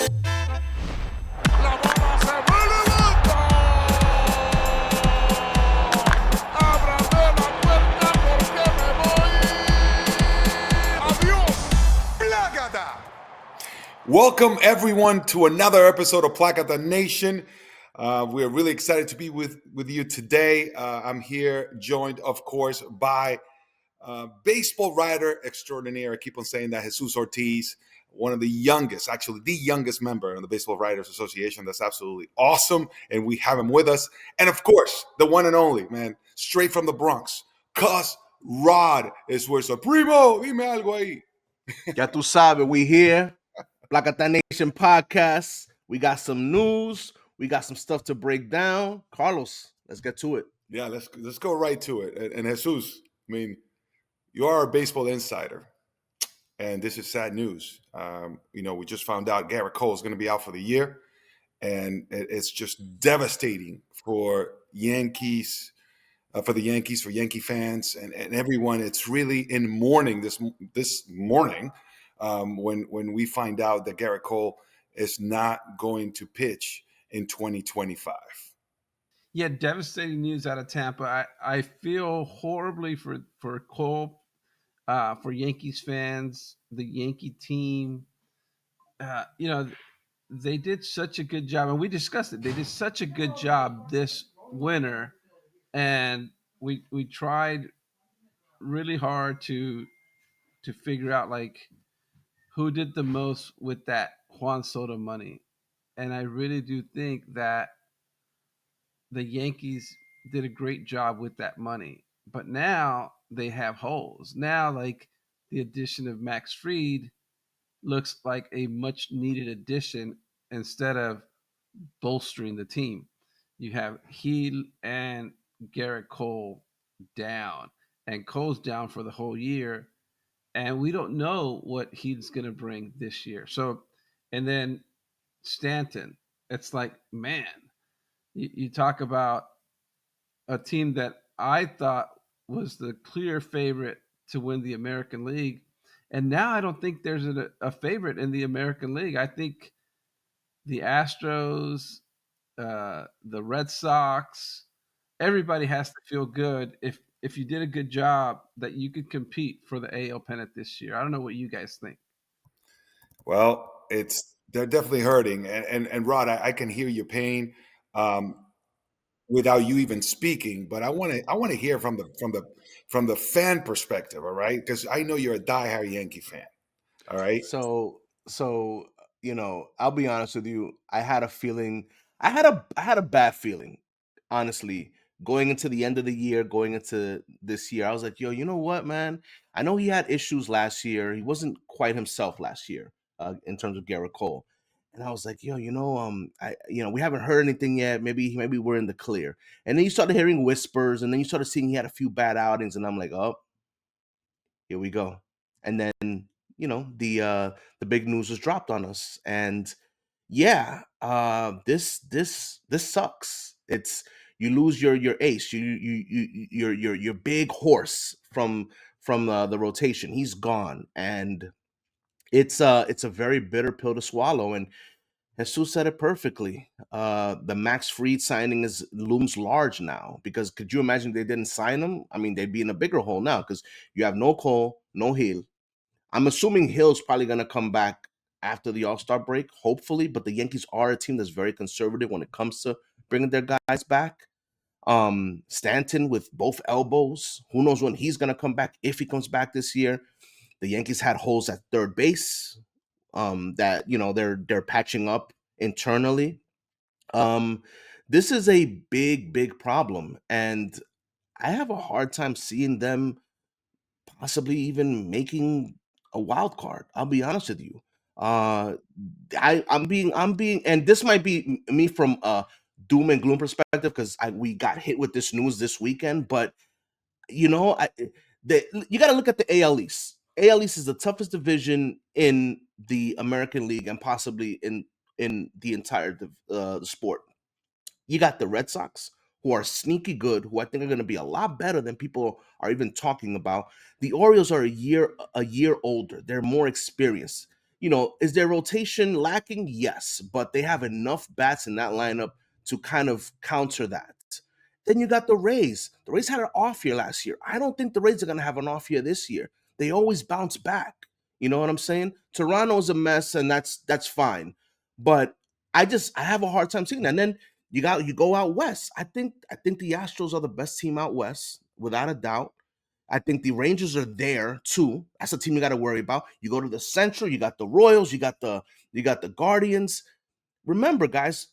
La bola se me levanta. Ábrame la puerta porque me voy. Adiós. Plákata. Welcome, everyone, to another episode of Plákata Nation. We are really excited to be with you today. I'm here joined, of course, by baseball writer extraordinaire. I keep on saying that, Jesus Ortiz, one of the youngest, actually the youngest member of the Baseball Writers Association. That's absolutely awesome. And we have him with us. And of course, the one and only, man, straight from the Bronx, Cuz Rod Esfuerzo. Primo, dime algo ahí. Ya tú sabes, we here. Plákata Nation podcast. We got some news. We got some stuff to break down. Carlos, let's get to it. Yeah, let's go right to it. And Jesus, I mean, you are a baseball insider, and this is sad news. We just found out Gerrit Cole is going to be out for the year, and it's just devastating for Yankees, for the Yankees, for Yankee fans, and everyone. It's really in mourning this morning when we find out that Gerrit Cole is not going to pitch in 2025. Yeah, devastating news out of Tampa. I feel horribly for Cole, for Yankees fans, the Yankee team. They did such a good job, and we discussed it. They did such a good job this winter, and we tried really hard to figure out like who did the most with that Juan Soto money, and I really do think that the Yankees did a great job with that money. But now they have holes. Now, like the addition of Max Fried looks like a much needed addition instead of bolstering the team. You have Heel and Gerrit Cole down, and Cole's down for the whole year. And we don't know what he's going to bring this year. So, and then Stanton, it's like, man, you talk about a team that I thought was the clear favorite to win the American League. And now I don't think there's a favorite in the American League. I think the Astros, the Red Sox, everybody has to feel good if you did a good job that you could compete for the AL pennant this year. I don't know what you guys think. Well, they're definitely hurting, and Rod, I can hear your pain without you even speaking. But I want to hear from the fan perspective, all right? Because I know you're a diehard Yankee fan, all right? So I'll be honest with you. I had a feeling. I had a bad feeling, honestly, going into the end of the year, going into this year. I was like, yo, you know what, man? I know he had issues last year. He wasn't quite himself last year, in terms of Gerrit Cole. And I was like, yo, we haven't heard anything yet. Maybe we're in the clear. And then you started hearing whispers, and then you started seeing he had a few bad outings, and I'm like, oh, here we go. And then the big news was dropped on us, and yeah, this sucks. It's you lose your ace, your big horse from the rotation. He's gone, and it's a very bitter pill to swallow. And Jesus said it perfectly. The Max Fried signing is looms large now, because could you imagine if they didn't sign him? I mean, they'd be in a bigger hole now, because you have no Cole, no Hill. I'm assuming Hill's probably going to come back after the All Star break, hopefully. But the Yankees are a team that's very conservative when it comes to bringing their guys back. Stanton with both elbows. Who knows when he's going to come back, if he comes back this year. The Yankees had holes at third base, that they're patching up internally. Um, this is a big problem, and I have a hard time seeing them possibly even making a wild card. I'll be honest with you. Uh, I'm being, and this might be me from a doom and gloom perspective, because we got hit with this news this weekend. But you know, you got to look at the AL East. AL East is the toughest division in the American League, and possibly in the entire sport. You got the Red Sox, who are sneaky good, who I think are going to be a lot better than people are even talking about. The Orioles are a year older. They're more experienced. Is their rotation lacking? Yes, but they have enough bats in that lineup to kind of counter that. Then you got the Rays. The Rays had an off year last year. I don't think the Rays are going to have an off year this year. They always bounce back. You know what I'm saying? Toronto's a mess, and that's fine. But I have a hard time seeing that. And then you go out west. I think the Astros are the best team out west, without a doubt. I think the Rangers are there too. That's a team you got to worry about. You go to the Central, you got the Royals, you got the Guardians. Remember, guys,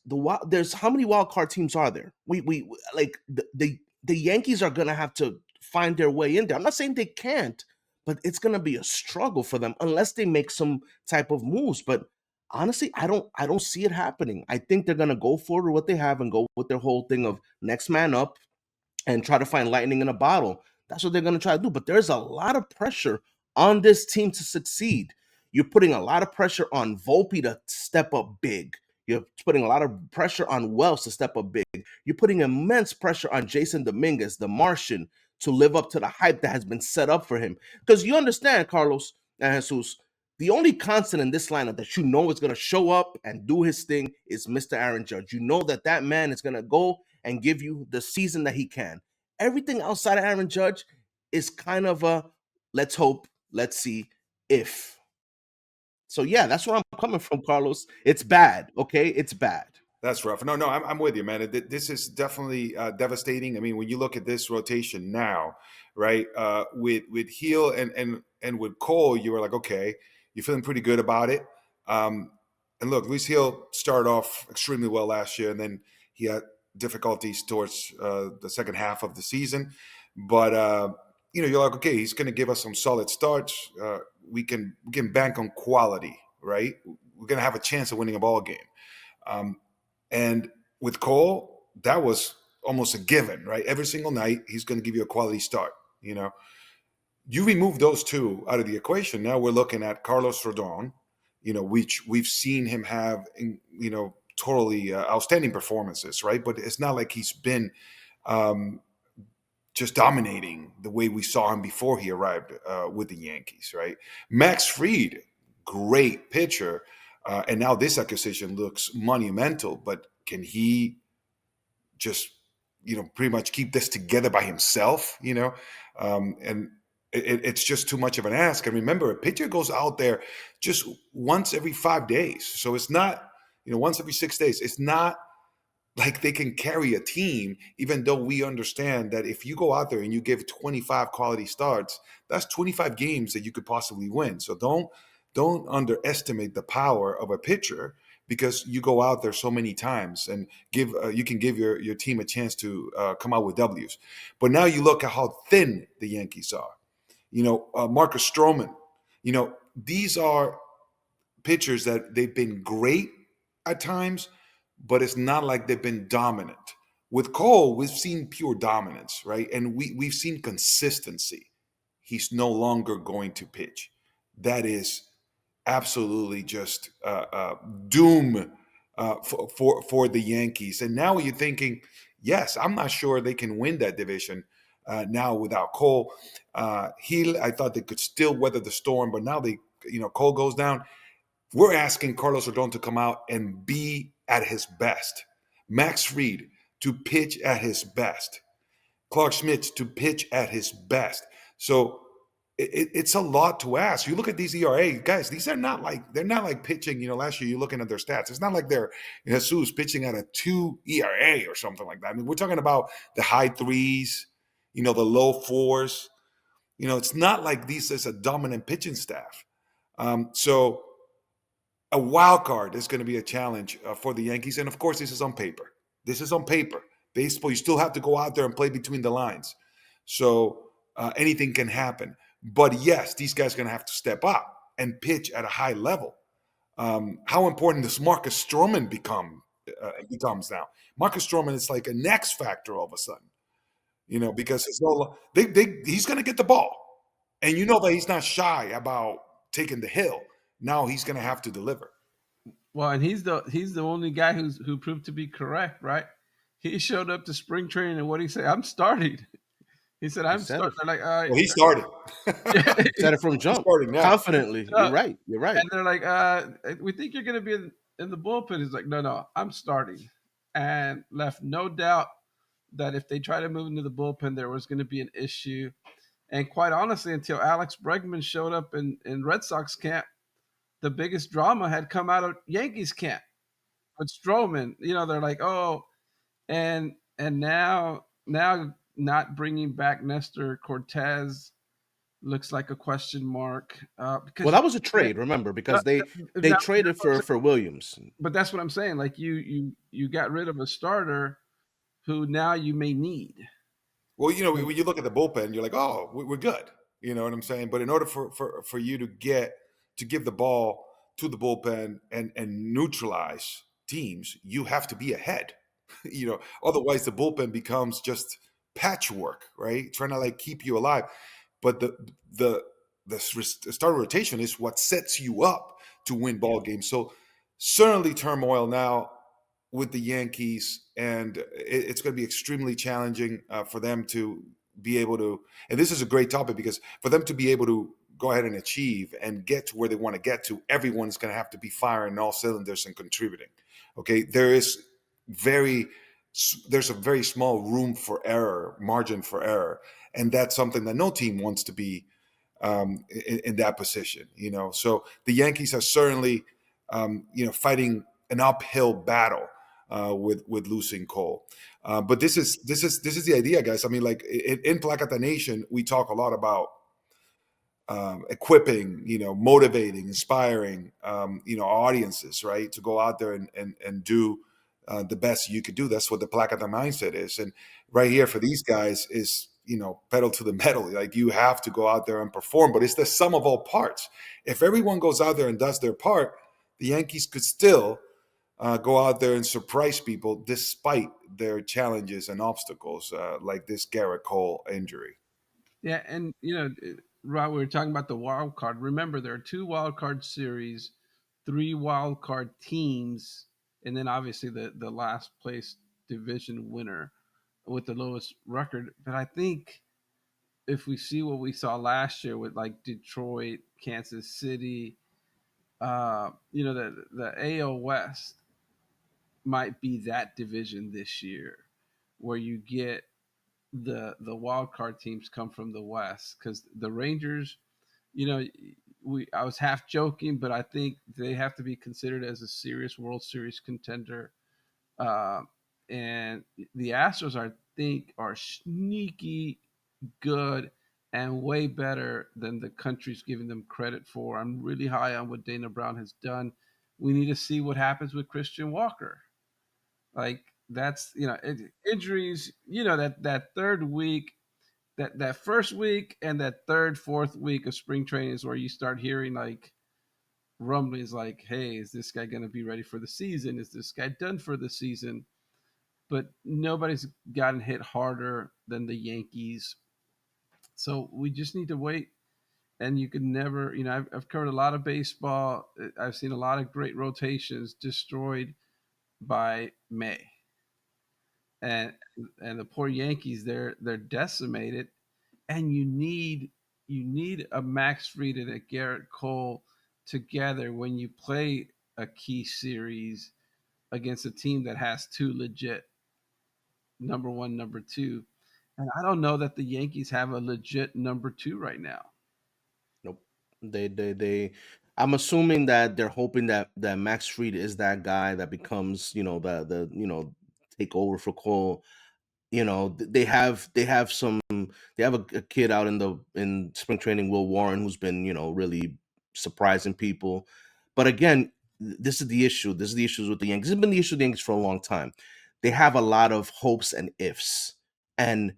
there's how many wild card teams are there? We like the Yankees are gonna have to find their way in there. I'm not saying they can't, but it's gonna be a struggle for them unless they make some type of moves. But honestly, I don't see it happening. I think they're gonna go forward with what they have and go with their whole thing of next man up and try to find lightning in a bottle. That's what they're going to try to do. But there's a lot of pressure on this team to succeed. You're putting a lot of pressure on Volpe to step up big. You're putting a lot of pressure on Wells to step up big. You're putting immense pressure on Jason Dominguez, the Martian, to live up to the hype that has been set up for him. Because you understand, Carlos and Jesus, the only constant in this lineup that you know is going to show up and do his thing is Mr. Aaron Judge. You know that man is going to go and give you the season that he can. Everything outside of Aaron Judge is kind of a let's hope, let's see if. So yeah, that's where I'm coming from, Carlos. It's bad, okay? It's bad. That's rough. No, I'm with you, man. This is definitely devastating. I mean, when you look at this rotation now, right, with Heel and with Cole, you were like, okay, you're feeling pretty good about it. And look, Luis Heel started off extremely well last year, and then he had difficulties towards the second half of the season. But you're like, okay, he's going to give us some solid starts. We can bank on quality, right? We're going to have a chance of winning a ball game. And with Cole, that was almost a given, right? Every single night, he's going to give you a quality start. You remove those two out of the equation. Now we're looking at Carlos Rodon, which we've seen him have, totally outstanding performances, right? But it's not like he's been just dominating the way we saw him before he arrived with the Yankees, right? Max Fried, great pitcher. And now this acquisition looks monumental, but can he just, pretty much keep this together by himself, and it's just too much of an ask. And remember, a pitcher goes out there just once every 5 days. So it's not, once every 6 days. It's not like they can carry a team, even though we understand that if you go out there and you give 25 quality starts, that's 25 games that you could possibly win. So don't underestimate the power of a pitcher, because you go out there so many times and you can give your team a chance to come out with W's. But now you look at how thin the Yankees are. Marcus Stroman. These are pitchers that they've been great at times, but it's not like they've been dominant. With Cole, we've seen pure dominance, right? And we've seen consistency. He's no longer going to pitch. That is absolutely just doom for the Yankees. And now you're thinking, yes, I'm not sure they can win that division now without Cole. Heel, I thought they could still weather the storm, but now Cole goes down. We're asking Carlos Rodon to come out and be at his best. Max Fried to pitch at his best. Clark Schmidt to pitch at his best. So it's a lot to ask. You look at these ERA guys; they're not like pitching. Last year you're looking at their stats. It's not like they're Jesus pitching at a 2 ERA or something like that. I mean, we're talking about the high 3s, the low 4s. It's not like this is a dominant pitching staff. So a wild card is going to be a challenge for the Yankees, and of course, this is on paper. This is on paper. Baseball, you still have to go out there and play between the lines. So anything can happen. But yes, these guys are going to have to step up and pitch at a high level. How important does Marcus Stroman becomes now? Marcus Stroman is like a next factor all of a sudden, because he's going to get the ball, and that he's not shy about taking the hill. Now he's going to have to deliver. Well, and he's the only guy who proved to be correct, right? He showed up to spring training, and what he said, I'm starting. He said, He "I'm said it. starting." They're like, Well, he started. He said it from He's jump, starting now. confidently. You're right. You're right. and they're like, "We think you're going to be in the bullpen." He's like, "No, I'm starting," and left no doubt that if they try to move into the bullpen, there was going to be an issue. And quite honestly, until Alex Bregman showed up in Red Sox camp, the biggest drama had come out of Yankees camp with Stroman. They're like, "Oh," and now not bringing back Nestor Cortez looks like a question mark Well, because that was a trade, remember, because they traded for Williams. but that's what I'm saying. Like you got rid of a starter who now you may need. Well, when you look at the bullpen, you're like, oh, we're good. You know what I'm saying? But in order for you to give the ball to the bullpen and neutralize teams, you have to be ahead. Otherwise the bullpen becomes just patchwork, right? Trying to like keep you alive. But the starting rotation is what sets you up to win ball games. So certainly turmoil now with the Yankees, and it's going to be extremely challenging for them to be able to. And this is a great topic because for them to be able to go ahead and achieve and get to where they want to get to, everyone's going to have to be firing all cylinders and contributing. Okay, very there's a very small margin for error, and that's something that no team wants to be in that position. So the Yankees are certainly fighting an uphill battle with losing Cole. But this is the idea, guys. I mean, like in Plákata Nation, we talk a lot about equipping, motivating, inspiring, audiences, right, to go out there and do the best you could do. That's what the Plákata mindset is. And right here for these guys is, pedal to the metal. Like you have to go out there and perform, but it's the sum of all parts. If everyone goes out there and does their part, the Yankees could still go out there and surprise people despite their challenges and obstacles, like this Gerrit Cole injury. Yeah, and Rob, we were talking about the wild card. Remember, there are 2 wild card series, 3 wild card teams, and then obviously the last place division winner with the lowest record. But I think if we see what we saw last year with like Detroit, Kansas City, the AL West might be that division this year, where you get the wild card teams come from the West because the Rangers, I was half joking, but I think they have to be considered as a serious World Series contender. Uh, and the Astros, I think, are sneaky good and way better than the country's giving them credit for. I'm really high on what Dana Brown has done. We need to see what happens with Christian Walker. Like that's injuries. That third week, that first week, and that third, fourth week of spring training is where you start hearing like rumblings, like, "Hey, is this guy going to be ready for the season? Is this guy done for the season?" But nobody's gotten hit harder than the Yankees, so we just need to wait. And you can never, I've covered a lot of baseball. I've seen a lot of great rotations destroyed by May, and the poor Yankees, they're decimated, and you need a Max Fried and a Gerrit Cole together when you play a key series against a team that has 2 legit number 1, number 2. And I don't know that the Yankees have a legit number 2 right now. Nope. They. I'm assuming that they're hoping that Max Fried is that guy that becomes, the take over for Cole. They have a kid out in spring training, Will Warren, who's been, really surprising people. But again, this is the issue. This is the issues with the Yankees. This has been the issue with the Yankees for a long time. They have a lot of hopes and ifs. And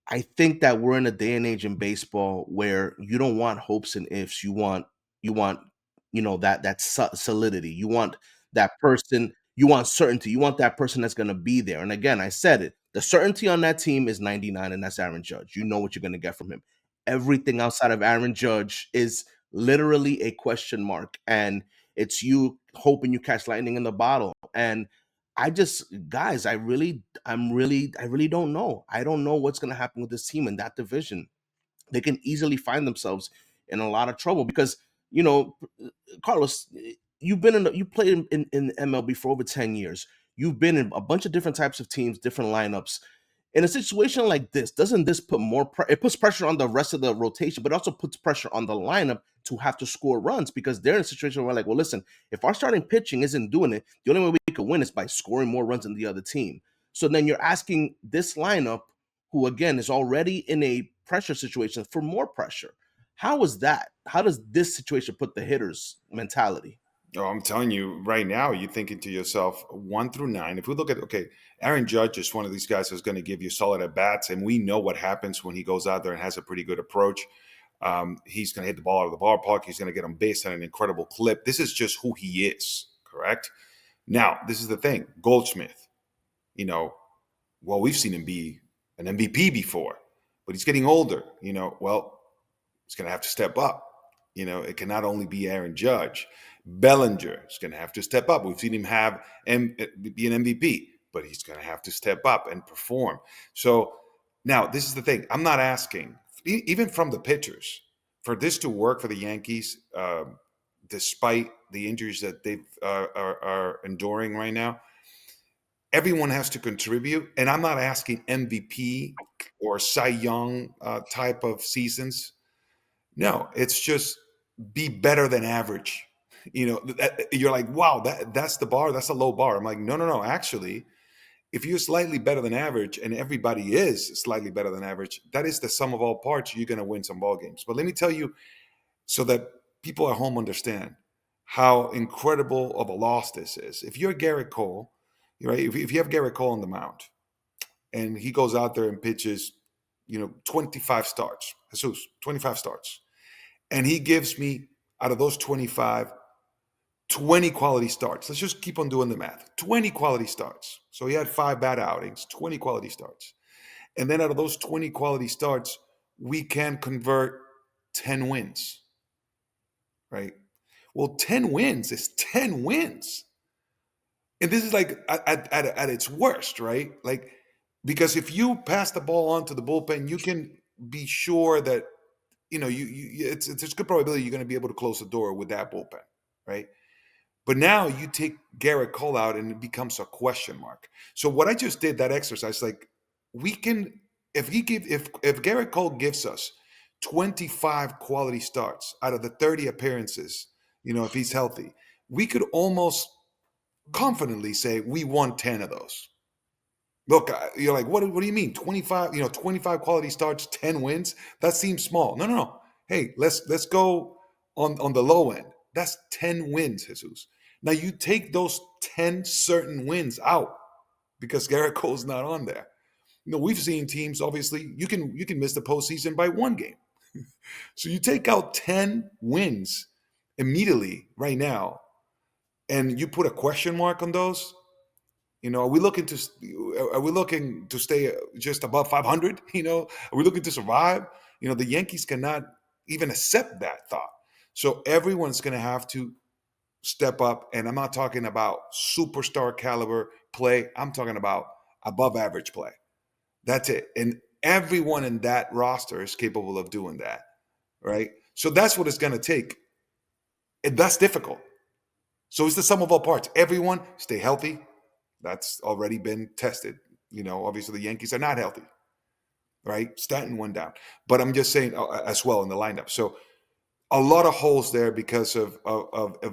I think that we're in a day and age in baseball where you don't want hopes and ifs. You want that solidity. You want that person. You want certainty. You want that person that's going to be there. And again, I said it. The certainty on that team is 99, and that's Aaron Judge. You know what you're going to get from him. Everything outside of Aaron Judge is literally a question mark, and it's you hoping you catch lightning in the bottle. And guys, I really don't know. I don't know what's going to happen with this team in that division. They can easily find themselves in a lot of trouble because, you know, Carlos, you played in MLB for over 10 years. You've been in a bunch of different types of teams, different lineups. In a situation like this, doesn't this put it puts pressure on the rest of the rotation, but also puts pressure on the lineup to have to score runs because they're in a situation where, like, well, listen, if our starting pitching isn't doing it, the only way we can win is by scoring more runs than the other team. So then you're asking this lineup, who again is already in a pressure situation, for more pressure. How is that? How does this situation put the hitters' mentality? Oh, I'm telling you right now, you're thinking to yourself, 1 through 9. If we look at, okay, Aaron Judge is one of these guys who's going to give you solid at bats, and we know what happens when he goes out there and has a pretty good approach. He's going to hit the ball out of the ballpark. He's going to get on base at an incredible clip. This is just who he is, correct? Now, this is the thing. Goldschmidt, you know, well, we've seen him be an MVP before, but he's getting older. Well, he's going to have to step up. It can not only be Aaron Judge. Bellinger is going to have to step up. We've seen him be an MVP, but he's going to have to step up and perform. So now this is the thing. I'm not asking, even from the pitchers, for this to work for the Yankees, despite the injuries that they are enduring right now. Everyone has to contribute, and I'm not asking MVP or Cy Young type of seasons. No, it's just be better than average. You're like, wow, that's the bar. That's a low bar. I'm like, no. Actually, if you're slightly better than average, and everybody is slightly better than average, that is the sum of all parts. You're going to win some ball games. But let me tell you, so that people at home understand how incredible of a loss this is. If you're Gerrit Cole, right? If you have Gerrit Cole on the mound, and he goes out there and pitches, 25 starts, Jesus, 25 starts. And he gives me, out of those 25, 20 quality starts. Let's just keep on doing the math. 20 quality starts. So he had 5 bad outings, 20 quality starts. And then out of those 20 quality starts, we can convert 10 wins, right? Well, 10 wins is 10 wins. And this is like at its worst, right? Like, because if you pass the ball on to the bullpen, you can be sure that it's a good probability you're going to be able to close the door with that bullpen, right? But now you take Gerrit Cole out and it becomes a question mark. So what I just did, that exercise, like, we can, if Gerrit Cole gives us 25 quality starts out of the 30 appearances, if he's healthy, we could almost confidently say we won 10 of those. Look, you're like, what do you mean? 25, 25 quality starts, 10 wins? That seems small. No. Hey, let's go on the low end. That's 10 wins, Jesus. Now you take those 10 certain wins out because Gerrit Cole's not on there. We've seen teams, obviously, you can miss the postseason by 1 game. So you take out 10 wins immediately right now, and you put a question mark on those. Are we looking to stay just above 500? Are we looking to survive? The Yankees cannot even accept that thought. So everyone's going to have to step up, and I'm not talking about superstar caliber play. I'm talking about above average play. That's it. And everyone in that roster is capable of doing that, right? So that's what it's going to take. And that's difficult. So it's the sum of all parts. Everyone stay healthy. That's already been tested. Obviously the Yankees are not healthy, right? Stanton went down. But I'm just saying as well in the lineup. So a lot of holes there because of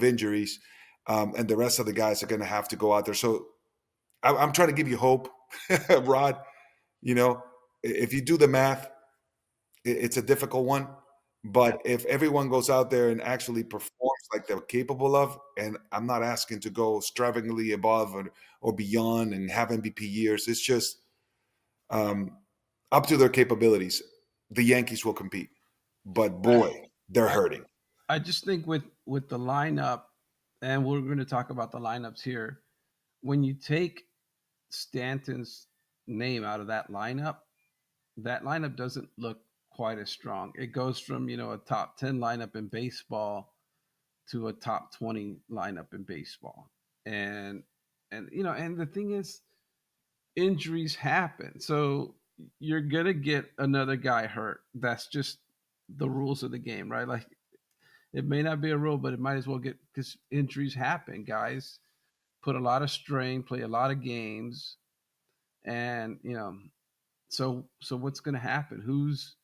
injuries. And the rest of the guys are going to have to go out there. So I'm trying to give you hope, Rod. If you do the math, it's a difficult one. But if everyone goes out there and actually performs like they're capable of, and I'm not asking to go extravagantly above or beyond and have MVP years, it's just up to their capabilities, the Yankees will compete. But boy, they're hurting. I just think with the lineup, and we're going to talk about the lineups here. When you take Stanton's name out of that lineup doesn't look quite as strong. It goes from a top 10 lineup in baseball to a top 20 lineup in baseball, and And and the thing is, injuries happen. So you're gonna get another guy hurt. That's just the rules of the game, right? Like it may not be a rule, but it might as well get, because injuries happen. Guys put a lot of strain, play a lot of games, and so what's gonna happen? Who's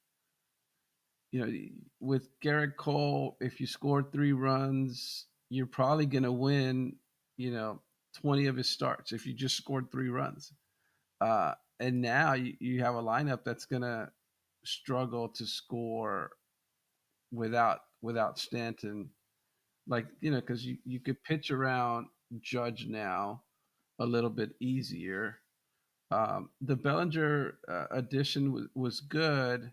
with Gerrit Cole, if you score 3 runs, you're probably gonna win, you know, 20 of his starts if you just scored 3 runs. And now you have a lineup that's gonna struggle to score without Stanton. Like because you could pitch around Judge now a little bit easier. The Bellinger addition was good,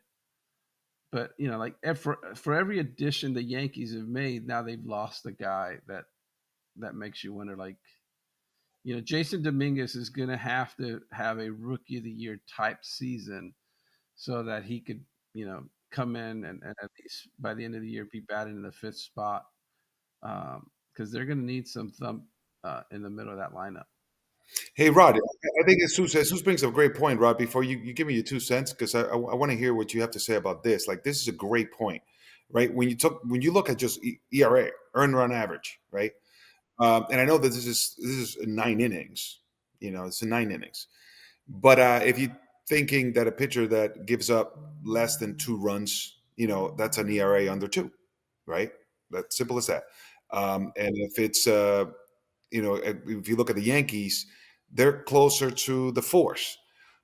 but like for every addition the Yankees have made, now they've lost a guy that makes you wonder. Like Jason Dominguez is going to have a rookie of the year type season so that he could come in and at least by the end of the year be batting in the fifth spot, because they're going to need some thump in the middle of that lineup. Hey, Rod, I think Jesus brings up a great point, Rod. Before you give me your 2 cents, because I want to hear what you have to say about this. Like, this is a great point, right? When you look at just ERA, earned run average, right? And I know that this is 9 innings. It's in 9 innings. But if you're thinking that a pitcher that gives up less than 2 runs, that's an ERA under 2, right? That's simple as that. And if it's if you look at the Yankees, they're closer to the force.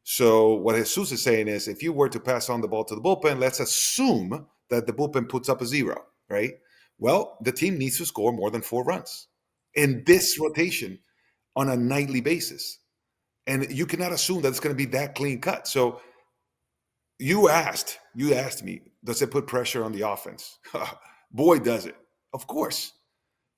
So what Jesus is saying is, if you were to pass on the ball to the bullpen, let's assume that the bullpen puts up a 0, right? Well, the team needs to score more than 4 runs in this rotation on a nightly basis. And you cannot assume that it's going to be that clean cut. So you asked me, does it put pressure on the offense? Boy, does it. Of course,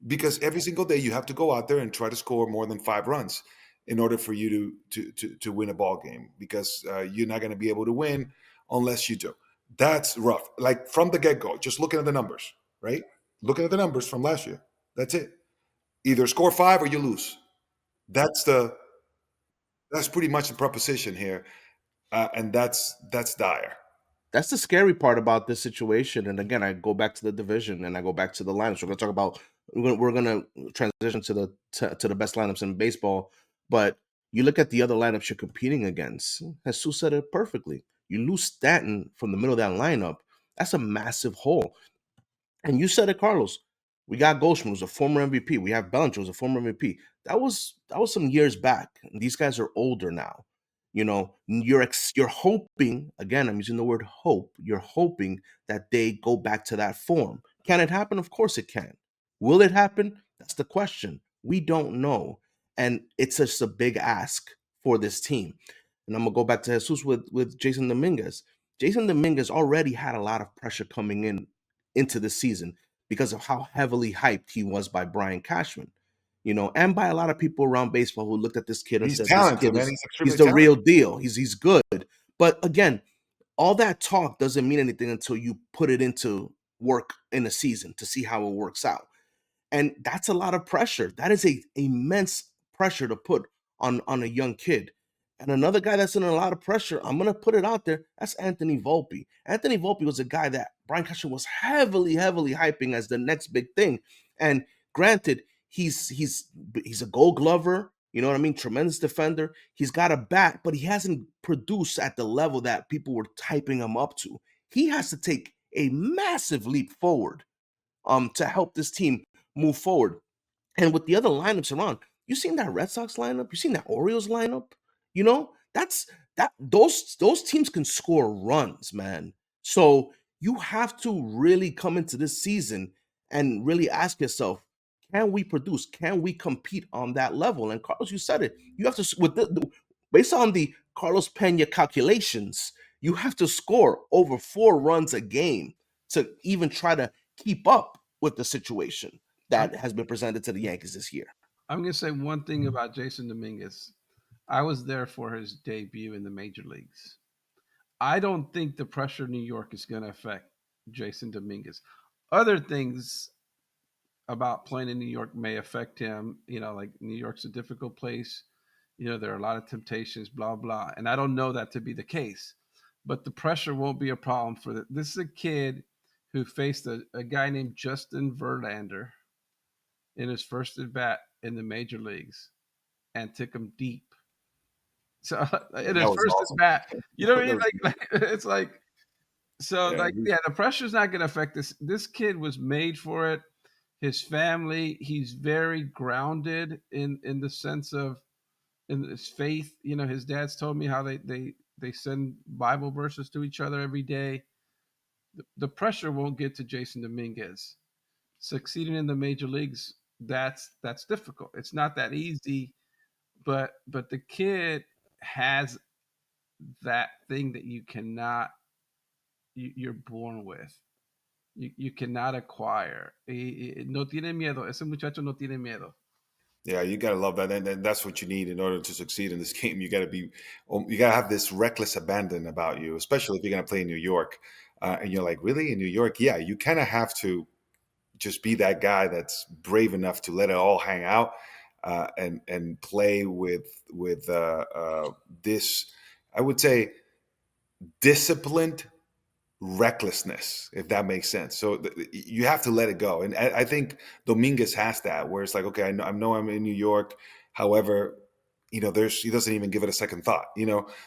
because every single day you have to go out there and try to score more than 5 runs in order for you to win a ball game, because you're not going to be able to win unless you do. That's rough. Like from the get-go, just looking at the numbers, right? Looking at the numbers from last year. That's it. Either score 5 or you lose. That's pretty much the proposition here, and that's dire. That's the scary part about this situation. And again, I go back to the division and I go back to the lineups. We're going to talk about. We're going to transition to the best lineups in baseball. But you look at the other lineups you're competing against. Jesus said it perfectly. You lose Stanton from the middle of that lineup. That's a massive hole. And you said it, Carlos. We got Goldschmidt, who's a former MVP. We have Bellinger, who's a former MVP. That was some years back. And these guys are older now. You're hoping, again, I'm using the word hope. You're hoping that they go back to that form. Can it happen? Of course it can. Will it happen? That's the question. We don't know. And it's just a big ask for this team. And I'm gonna go back to Jesus with Jason Dominguez. Jason Dominguez already had a lot of pressure coming into the season because of how heavily hyped he was by Brian Cashman, and by a lot of people around baseball who looked at this kid and He's said, "This talented, kid man. is He's he's extremely the talented. real deal. He's good." But again, all that talk doesn't mean anything until you put it into work in a season to see how it works out. And that's a lot of pressure. That is a immense pressure to put on a young kid. And another guy that's in a lot of pressure, I'm gonna put it out there, that's Anthony Volpe. Anthony Volpe was a guy that Brian Cashman was heavily, heavily hyping as the next big thing. And granted, he's a gold glover, you know what I mean? Tremendous defender. He's got a bat, but he hasn't produced at the level that people were typing him up to. He has to take a massive leap forward to help this team move forward. And with the other lineups around, you seen that Red Sox lineup, you seen that Orioles lineup, that's that those teams can score runs, man. So you have to really come into this season and really ask yourself, can we produce? Can we compete on that level? And Carlos, you said it. You have to based on the Carlos Peña calculations, you have to score over 4 runs a game to even try to keep up with the situation I'm, that has been presented to the Yankees this year. I'm going to say one thing about Jason Dominguez. I was there for his debut in the major leagues. I don't think the pressure in New York is going to affect Jason Dominguez. Other things about playing in New York may affect him. Like New York's a difficult place. There are a lot of temptations, blah blah. And I don't know that to be the case, but the pressure won't be a problem for this is a kid who faced a guy named Justin Verlander in his first at bat in the major leagues and took him deep. So in That his was first at awesome. bat, you know what I That mean? was- Like it's like so yeah, yeah, the pressure's not going to affect this. This kid was made for it. His family, he's very grounded in the sense of in his faith. His dad's told me how they send Bible verses to each other every day. The pressure won't get to Jason Dominguez. Succeeding in the major leagues, that's difficult. It's not that easy, but the kid has that thing that you're born with. You cannot acquire. No tiene miedo. Ese muchacho no tiene miedo. yeah, you gotta love that, and that's what you need in order to succeed in this game. You gotta have this reckless abandon about you, especially if you're gonna play in New York, and you're like, really in New York? Yeah, you kind of have to just be that guy that's brave enough to let it all hang out, and play with this, I would say, disciplined recklessness, if that makes sense. So you have to let it go, and I think Dominguez has that, where it's like, okay, I know I'm in New York, however, he doesn't even give it a second thought.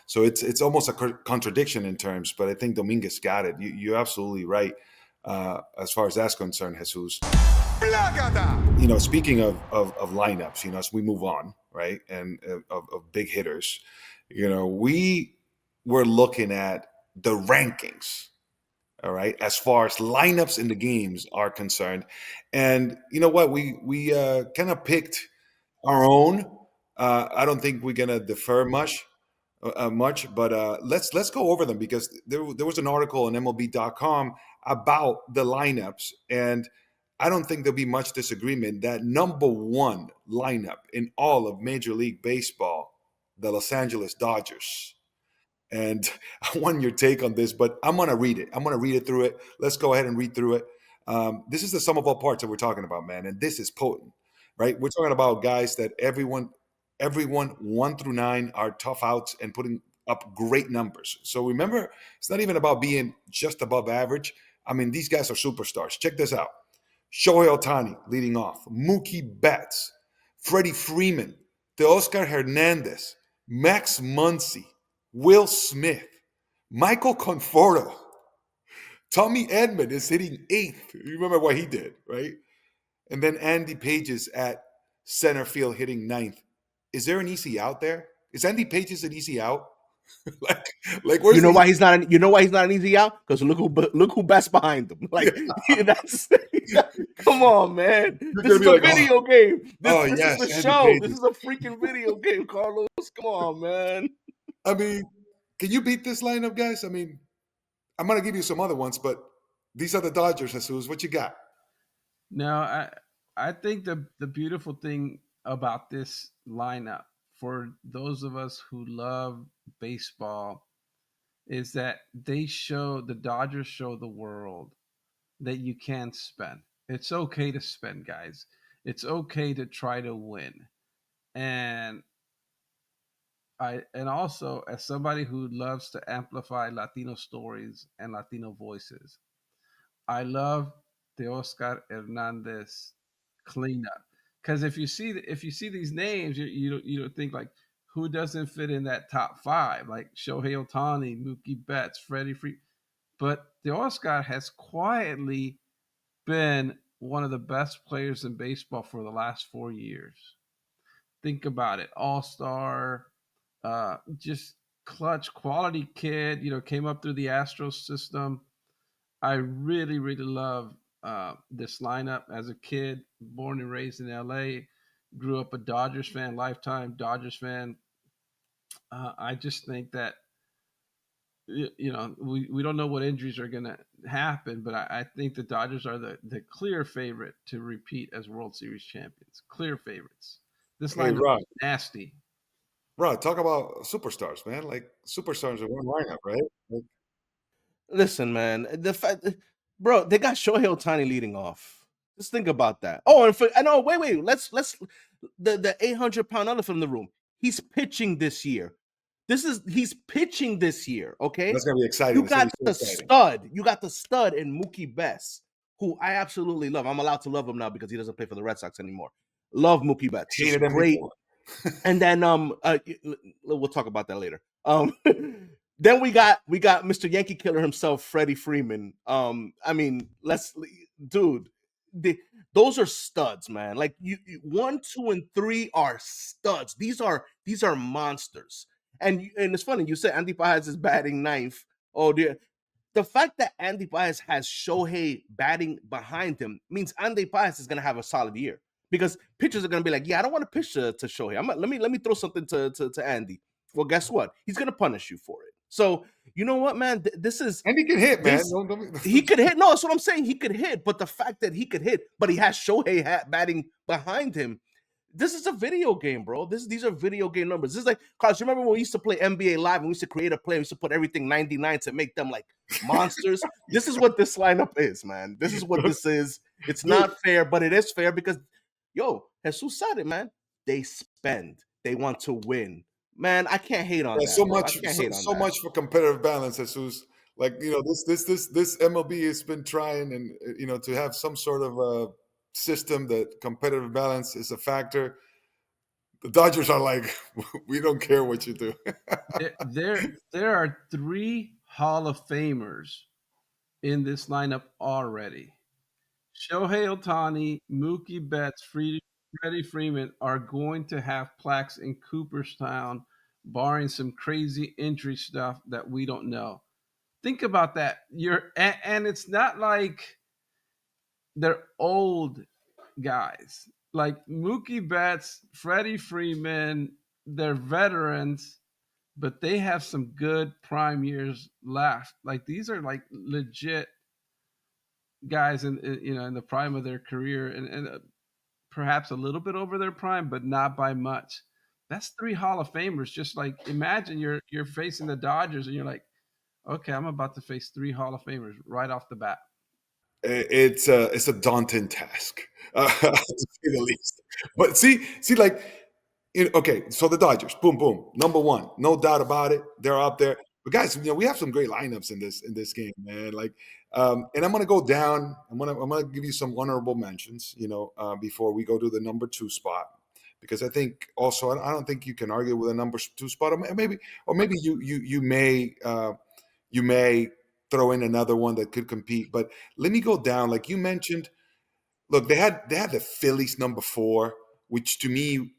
So it's almost a contradiction in terms, but I think Dominguez got it. You're absolutely right, as far as that's concerned, Jesus. Plákata. Speaking of lineups, as we move on, right, and of big hitters, we were looking at the rankings, all right, as far as lineups in the games are concerned. And you know what? We kind of picked our own. I don't think we're gonna defer much, but let's go over them, because there was an article on MLB.com about the lineups, and I don't think there'll be much disagreement that number one lineup in all of Major League Baseball, the Los Angeles Dodgers. And I want your take on this, but I'm going to read it. I'm going to read it through it. Let's go ahead and read through it. This is the sum of all parts that we're talking about, man. And this is potent, right? We're talking about guys that everyone 1 through 9 are tough outs and putting up great numbers. So remember, it's not even about being just above average. I mean, these guys are superstars. Check this out. Shohei Ohtani leading off. Mookie Betts, Freddie Freeman, Teoscar Hernandez, Max Muncy, Will Smith, Michael Conforto, Tommy Edman is hitting 8th. You remember what he did, right? And then Andy Pages at center field hitting 9th. Is there an easy out there? Is Andy Pages an easy out? like, like where's You know the why he's not? You know why he's not an easy out? Because look who bats behind him. Like that's. Come on, man. You're This gonna is be a like, video game. oh This is yes, the Andy show. This Pages. is a freaking video game, Carlos. Come on, man. I mean, can you beat this lineup, guys? I mean, I'm gonna give you some other ones, but these are the Dodgers, Jesus. What you got? Now, I think the beautiful thing about this lineup for those of us who love baseball is that the Dodgers show the world that you can spend. It's okay to spend, guys. It's okay to try to win. And and also as somebody who loves to amplify Latino stories and Latino voices, I love the Oscar Hernandez cleanup, because if you see these names, you don't think like who doesn't fit in that top five, like Shohei Ohtani, Mookie Betts, Freddie Free, but the Oscar has quietly been one of the best players in baseball for the last 4 years. Think about it, All Star, just clutch, quality kid. Came up through the Astros system. I really, really love this lineup. As a kid, born and raised in LA, grew up a Dodgers fan, lifetime Dodgers fan. I just think that we don't know what injuries are going to happen, but I think the Dodgers are the clear favorite to repeat as World Series champions. Clear favorites. This Hey, lineup Rod. is nasty. Rod, talk about superstars, man. Like superstars in one lineup, right? Like, Listen, man. The fact, bro, they got Shohei Ohtani leading off. Just think about that. Oh, and I know. Wait. Let's the 800-pound elephant in the room. He's pitching this year. He's pitching this year. Okay, That's gonna be exciting. you It's gonna got be so the exciting. stud. You got the stud in Mookie Betts, who I absolutely love. I'm allowed to love him now because he doesn't play for the Red Sox anymore. Love Mookie Betts. Just Hated him great. before. And then we'll talk about that later. Then we got Mr. Yankee Killer himself, Freddie Freeman. I mean, dude, those are studs, man. Like you 1, 2, and 3 are studs. These are monsters. And it's funny you said Andy Paez is batting ninth. Oh dear. The fact that Andy Paez has Shohei batting behind him means Andy Paez is going to have a solid year, because pitchers are going to be like, yeah, I don't want to pitch to Shohei. Let me throw something to Andy. Well, guess what? He's going to punish you for it. So you know what, man? This is And he can hit, man. He could hit. No, that's what I'm saying. He could hit, but the fact that he could hit, but he has Shohei batting behind him. This is a video game, bro. These are video game numbers. This is like, Carlos, you remember when we used to play NBA Live and we used to create a play, we used to put everything 99 to make them like monsters. This is what this lineup is, man. This is what this is. It's not fair, but it is fair because, Jesus said it, man. They spend. They want to win. Man, I can't hate on that. So bro. much, so much for competitive balance, Jesus. Like, this MLB has been trying, and to have some sort of a system that competitive balance is a factor. The Dodgers are like, we don't care what you do. there are 3 Hall of Famers in this lineup already. Shohei Ohtani, Mookie Betts, Freddie Freeman are going to have plaques in Cooperstown, barring some crazy injury stuff that we don't know. Think about that. And it's not like they're old guys. Like Mookie Betts, Freddie Freeman, they're veterans, but they have some good prime years left. Like these are like legit guys in the prime of their career, and perhaps a little bit over their prime, but not by much. That's 3 Hall of Famers. Just like imagine you're facing the Dodgers and you're like, okay, I'm about to face 3 Hall of Famers right off the bat. It's a daunting task, to say the least. But see, like, okay, so the Dodgers, boom, boom, number 1, no doubt about it. They're up there. But guys, we have some great lineups in this game, man. Like, and I'm gonna go down. I'm gonna give you some honorable mentions, before we go to the number 2 spot, because I think also I don't think you can argue with a number 2 spot, or maybe you may throw in another one that could compete. But let me go down. Like you mentioned, look, they had the Phillies number 4, which to me,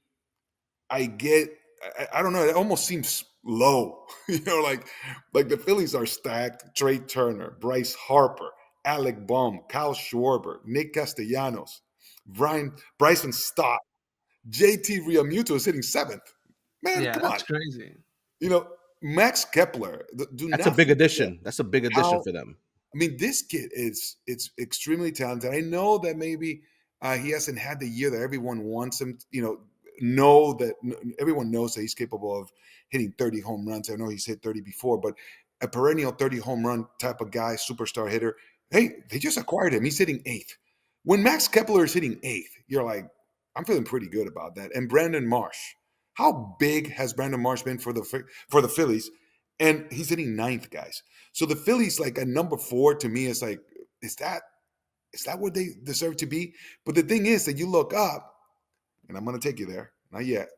I don't know, it almost seems low. Like the Phillies are stacked. Trey Turner, Bryce Harper, Alec Baum, Kyle Schwarber, Nick Castellanos, Bryson Stott, JT Realmuto is hitting 7th. Man, Yeah, come on. that's crazy. Max Kepler. That's a big addition. That's a big addition for them. I mean, this kid it's extremely talented. I know that maybe he hasn't had the year that everyone wants him. Everyone knows that he's capable of hitting 30 home runs. I know he's hit 30 before, but a perennial 30 home run type of guy, superstar hitter. Hey, they just acquired him. He's hitting 8th. When Max Kepler is hitting 8th, you're like, I'm feeling pretty good about that. And Brandon Marsh. How big has Brandon Marsh been for the Phillies? And he's hitting 9th, guys. So the Phillies, like a number 4 to me, is like, is that what they deserve to be? But the thing is that you look up, and I'm gonna take you there. Not yet.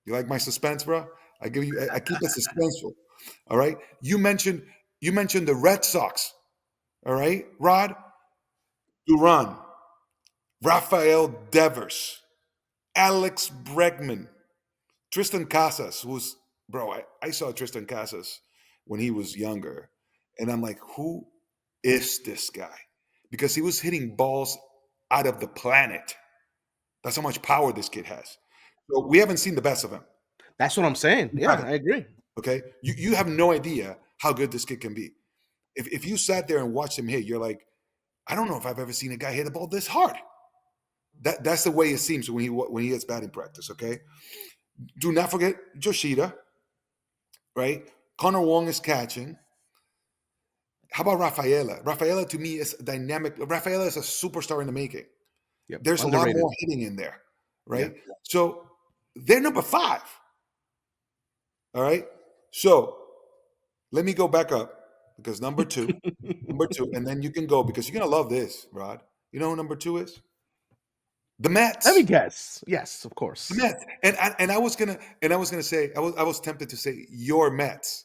You like my suspense, bro? I keep it suspenseful. All right. You mentioned the Red Sox. All right, Rod Duran, Rafael Devers, Alex Bregman, Tristan Casas, who's, bro, I saw Tristan Casas when he was younger, and I'm like, who is this guy? Because he was hitting balls out of the planet. That's how much power this kid has. So we haven't seen the best of him. That's what I'm saying. Yeah, I agree. Okay, you have no idea how good this kid can be. If you sat there and watched him hit, you're like, I don't know if I've ever seen a guy hit a ball this hard. That's the way it seems when he hits batting practice. Okay. Do not forget Yoshida, right? Connor Wong is catching. How about Rafaela? Rafaela to me is dynamic. Rafaela is a superstar in the making. Yep. There's a lot Underrated. more hitting in there, Yeah. right? So they're number 5. All right. So let me go back up because number two, and then you can go because you're gonna love this, Rod. You know who number 2 is? The Let me Mets. guess. Yes, of The course. Mets. And I was gonna say I was tempted to say your Mets.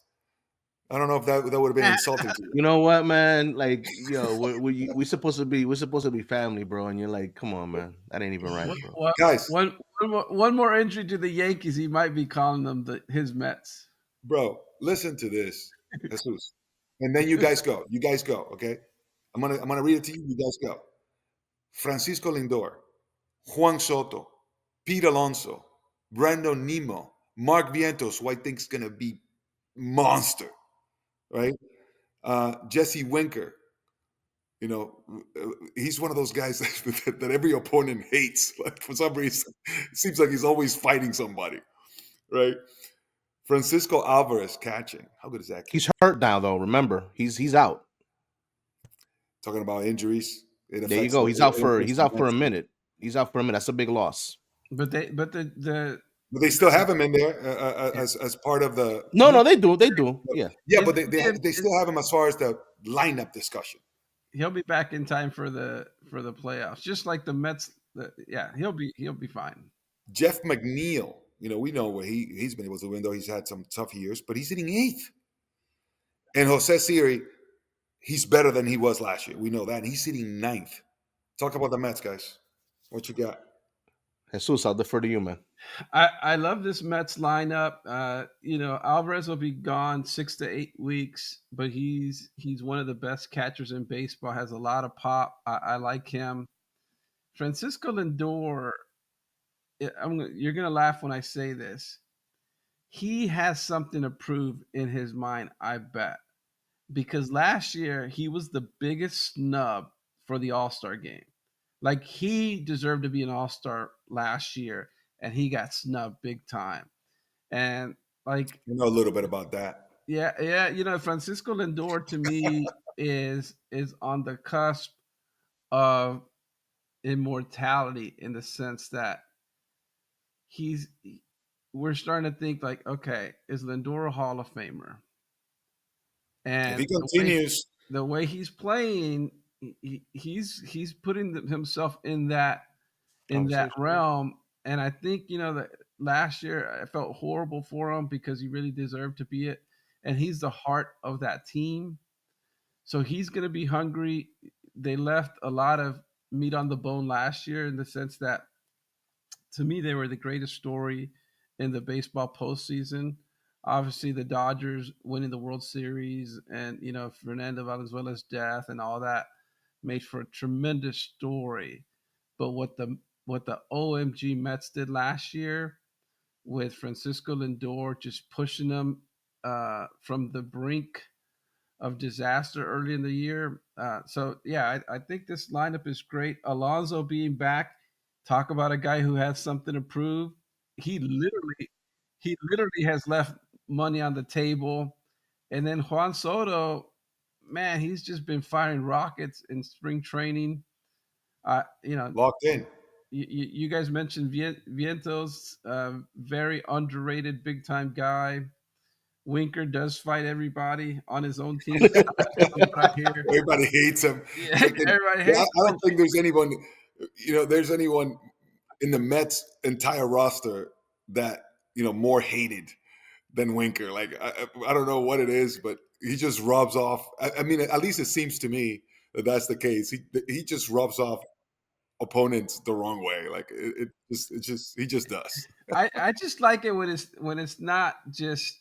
I don't know if that would have been insulting to you. You know what, man? Like, yo, we supposed to be family, bro. And you're like, come on, man, that ain't even right, What, bro. what, Guys, one more injury to the Yankees, he might be calling them his Mets. bro, listen to this. Jesus. And then you guys go. You guys go, okay? I'm gonna read it to you. You guys go. Francisco Lindor, Juan Soto, Pete Alonso, Brandon Nemo, Mark Vientos, who I think is gonna be monster, right? Jesse Winker, you know, he's one of those guys that every opponent hates. Like for some reason, it seems like he's always fighting somebody, right? Francisco Alvarez catching. How good is that kid? He's hurt now, though. Remember, he's out. Talking about injuries, it There you affects go. the it affects He's the out for a Mets. minute. He's out for a minute. That's a big loss. But the But they still have him in there as part of the. No, no, they do. They do. But, Yeah. yeah, it's but gonna be they still have him as far as the lineup discussion. he'll be back in time for the playoffs, just like the Mets. Yeah, he'll be fine. Jeff McNeil, we know what he's been able to win, though he's had some tough years, but he's hitting 8th. And Jose Siri, he's better than he was last year. We know that. And he's hitting 9th. Talk about the Mets, guys. What you got? Jesus, I'll defer to you, man. I love this Mets lineup. Alvarez will be gone 6 to 8 weeks, but he's one of the best catchers in baseball. Has a lot of pop. I like him. Francisco Lindor. You're gonna laugh when I say this. He has something to prove in his mind. I bet because last year he was the biggest snub for the All Star game. Like he deserved to be an All Star last year, and he got snubbed big time. And like, You know a little bit about that. yeah, Francisco Lindor to me is on the cusp of immortality in the sense that he's we're starting to think like, okay, is Lindor a Hall of Famer? If And he continues, the way he's playing, he's putting himself in that Conversation. realm. And I think that last year I felt horrible for him because he really deserved to be it, and he's the heart of that team. So he's going to be hungry. They left a lot of meat on the bone last year in the sense that, to me, they were the greatest story in the baseball postseason. Obviously, the Dodgers winning the World Series and Fernando Valenzuela's death and all that made for a tremendous story. But what the OMG Mets did last year with Francisco Lindor just pushing them from the brink of disaster early in the year. So yeah, I think this lineup is great. Alonso being back, talk about a guy who has something to prove. He literally, he literally has left money on the table. And then Juan Soto, man, he's just been firing rockets in spring training. Uh, you know, locked in. you guys mentioned Vientos, very underrated, big time guy. Winker does fight everybody on his own team. From what I hear. Everybody hates him. Yeah, Freaking, everybody I hates don't him. think there's anyone, there's anyone in the Mets entire roster that, more hated than Winker. Like, I don't know what it is, but he just rubs off. I mean, at least it seems to me that that's the case. He just rubs off opponents the wrong way. Like he just does. I just like it when it's not just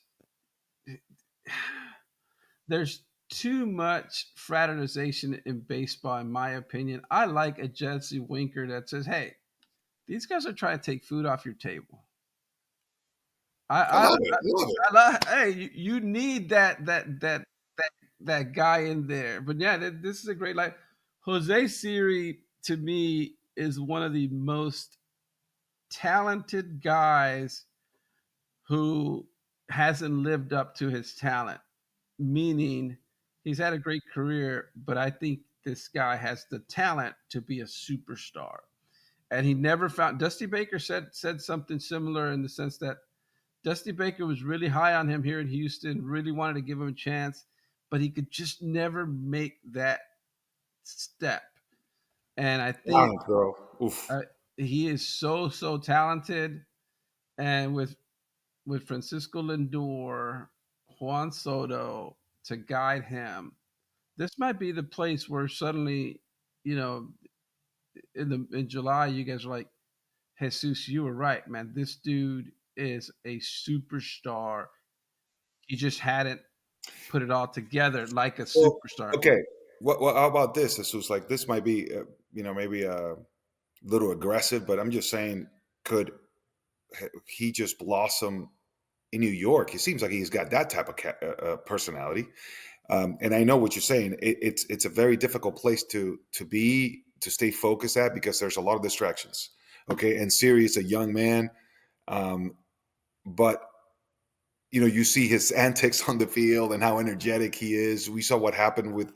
there's too much fraternization in baseball, in my opinion. I like a Jesse Winker that says, "Hey, these guys are trying to take food off your table." I I I, love it. I love it. I love. Hey, you need that guy in there. But yeah, this is a great life. Jose Siri to me is one of the most talented guys who hasn't lived up to his talent. Meaning, he's had a great career, but I think this guy has the talent to be a superstar. and he never found. Dusty Baker said something similar in the sense that Dusty Baker was really high on him here in Houston, really wanted to give him a chance, but he could just never make that step. And I think Talent, bro. Oof. he is so talented, and with Francisco Lindor, Juan Soto to guide him, this might be the place where suddenly, you know, in July, you guys are like, Jesus, you were right, man. This dude is a superstar. He just hadn't put it all together like a Well, superstar. okay. How about this? This was like this might be, maybe a little aggressive, but I'm just saying, could he just blossom in New York? He seems like he's got that type of personality. And I know what you're saying. It's a very difficult place to stay focused at because there's a lot of distractions. Okay, and Siri is a young man, but you see his antics on the field and how energetic he is. We saw what happened with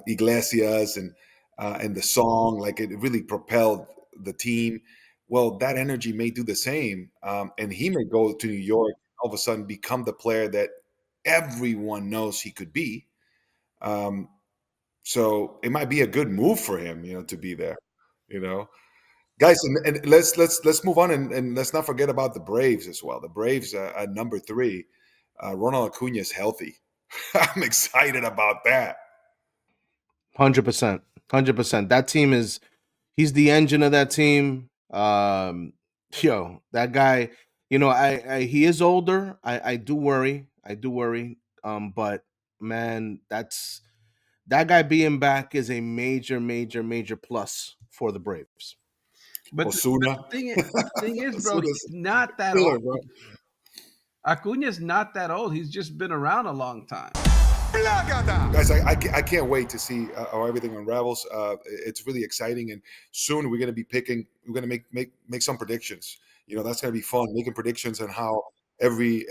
Iglesias and the song, like it really propelled the team. Well, that energy may do the same, and he may go to New York and all of a sudden become the player that everyone knows he could be. Um, so it might be a good move for him, to be there. You know, guys, and let's move on and let's not forget about the Braves as well. The Braves at number 3, Ronald Acuna is healthy. I'm excited about that. 100%. 100%. That team is he's the engine of that team. That guy, I he is older. I do worry. I do worry. But man, that guy being back is a major, major, major plus for the Braves. But Osuna, the thing is, bro, he's Osuna's not that killer, bro. old. Acuna's not that old. He's just been around a long time. Plákata. Guys, I can't wait to see how everything unravels. It's really exciting, and soon we're going to be picking. We're going to make some predictions. That's going to be fun, making predictions on how every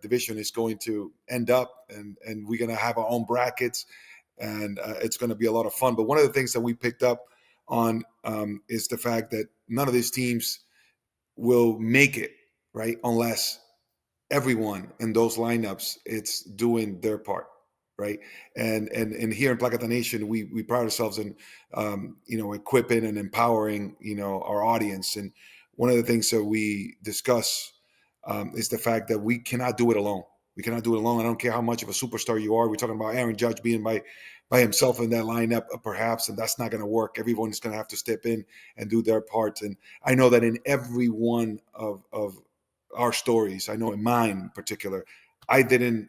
division is going to end up, and we're going to have our own brackets, and it's going to be a lot of fun. But one of the things that we picked up on is the fact that none of these teams will make it, right, unless everyone in those lineups it's doing their part, right? And here in Plákata Nation, we pride ourselves in equipping and empowering our audience. And one of the things that we discuss is the fact that we cannot do it alone. We cannot do it alone. I don't care how much of a superstar you are. We're talking about Aaron Judge being by himself in that lineup, perhaps, and that's not going to work. Everyone's going to have to step in and do their part. And I know that in every one of our stories, I know in mine in particular, I didn't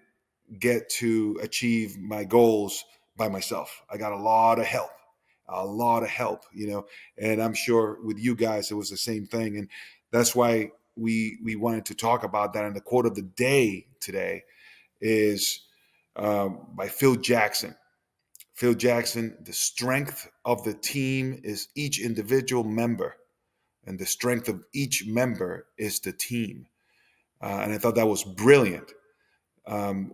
get to achieve my goals by myself. I got a lot of help, and I'm sure with you guys it was the same thing. And that's why we wanted to talk about that. And the quote of the day today is by Phil Jackson. Phil Jackson, the strength of the team is each individual member, and the strength of each member is the team. And I thought that was brilliant,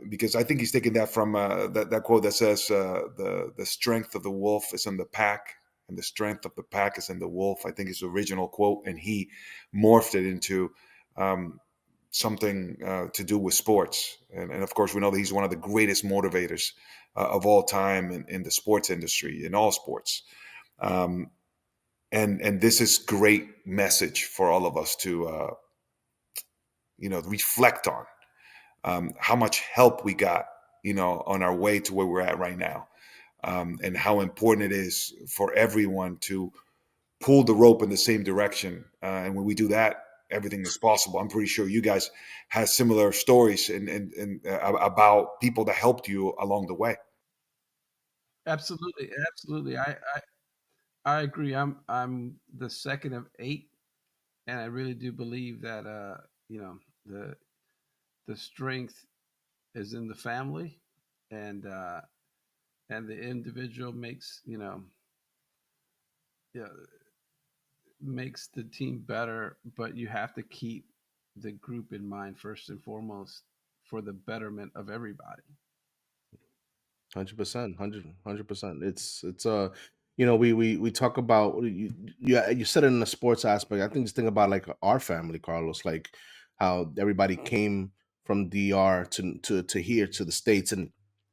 because I think he's taking that from that quote that says, "The strength of the wolf is in the pack, and the strength of the pack is in the wolf." I think it's the original quote, and he morphed it into something to do with sports. And of course, we know that he's one of the greatest motivators of all time in the sports industry, in all sports. Um, and this is great message for all of us to reflect on how much help we got, on our way to where we're at right now, and how important it is for everyone to pull the rope in the same direction. And when we do that, everything is possible. I'm pretty sure you guys have similar stories and about people that helped you along the way. Absolutely, absolutely. I agree. I'm the second of 8, and I really do believe that the the strength is in the family, and and the individual makes yeah makes the team better, but you have to keep the group in mind first and foremost for the betterment of everybody. 100%. 100%. It's You know, we talk about you said it in the sports aspect. I think just think about like our family, Carlos, like how everybody came from DR to here to the States, and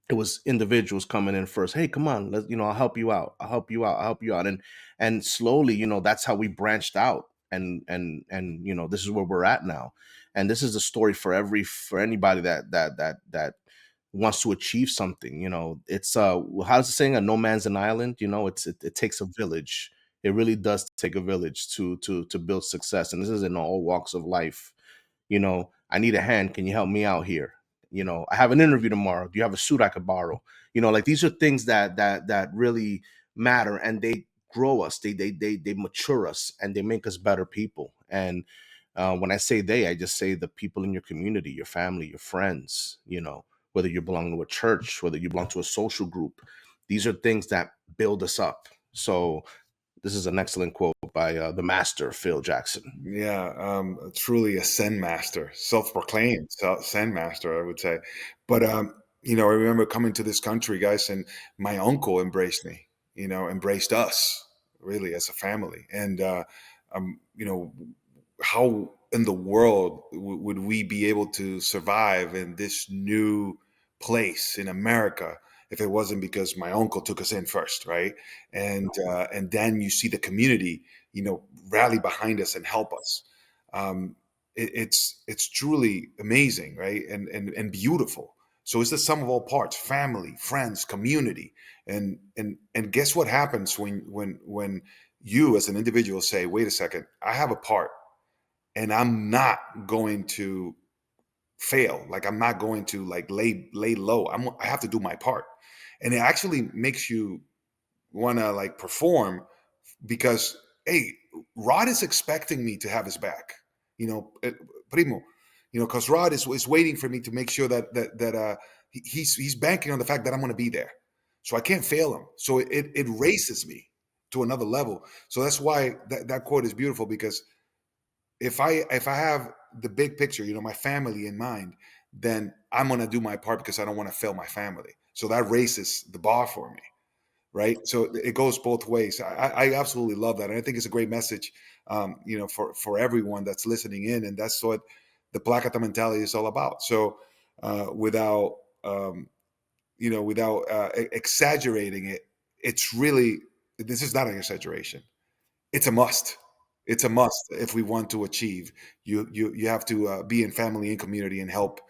it was individuals coming in first. Hey, come on, I'll help you out. I'll help you out. I'll help you out. And slowly, that's how we branched out. And this is where we're at now. And this is the story for anybody that wants to achieve something. It's how's the saying, a no man's an island. It takes a village. It really does take a village to build success, and this is in all walks of life. I need a hand. Can you help me out here? I have an interview tomorrow. Do you have a suit I could borrow? Like these are things that really matter, and they grow us. They mature us, and they make us better people. And when I say they, I just say the people in your community, your family, your friends. Whether you belong to a church, whether you belong to a social group, these are things that build us up. So this is an excellent quote by the master, Phil Jackson. Yeah, truly a Zen master, self-proclaimed Zen master, I would say. But I remember coming to this country, guys, and my uncle embraced me. Embraced us really as a family. And how in the world would we be able to survive in this new place in America if it wasn't because my uncle took us in first, right? And then you see the community, rally behind us and help us. It's truly amazing, right? And beautiful. So it's the sum of all parts: family, friends, community. And guess what happens when you as an individual say, wait a second, I have a part and I'm not going to fail. Like I'm not going to like lay low. I have to do my part. And it actually makes you want to like perform because, hey, Rod is expecting me to have his back, primo, because Rod is waiting for me to make sure that he's banking on the fact that I'm going to be there. So I can't fail him. So it raises me to another level. So that's why that quote is beautiful, because if I have the big picture, my family in mind, then I'm going to do my part because I don't want to fail my family. So that raises the bar for me. Right. So it goes both ways. I absolutely love that. And I think it's a great message, for everyone that's listening in. And that's what the Plákata mentality is all about. So without exaggerating it, it's really, this is not an exaggeration. It's a must. It's a must if we want to achieve. You have to be in family and community and help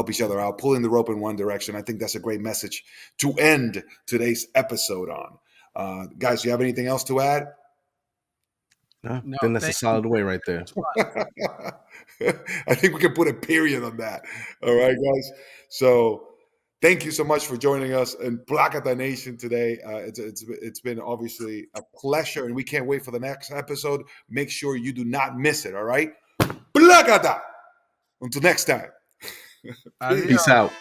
each other out, pulling the rope in one direction. I think that's a great message to end today's episode on. Guys, you have anything else to add? No, No, then that's a thank solid way right there. I think we can put a period on that. All right, guys. So thank you so much for joining us in Plákata Nation today. It's been obviously a pleasure, and we can't wait for the next episode. Make sure you do not miss it. All right, Plákata. Until next time. Adios. Peace out.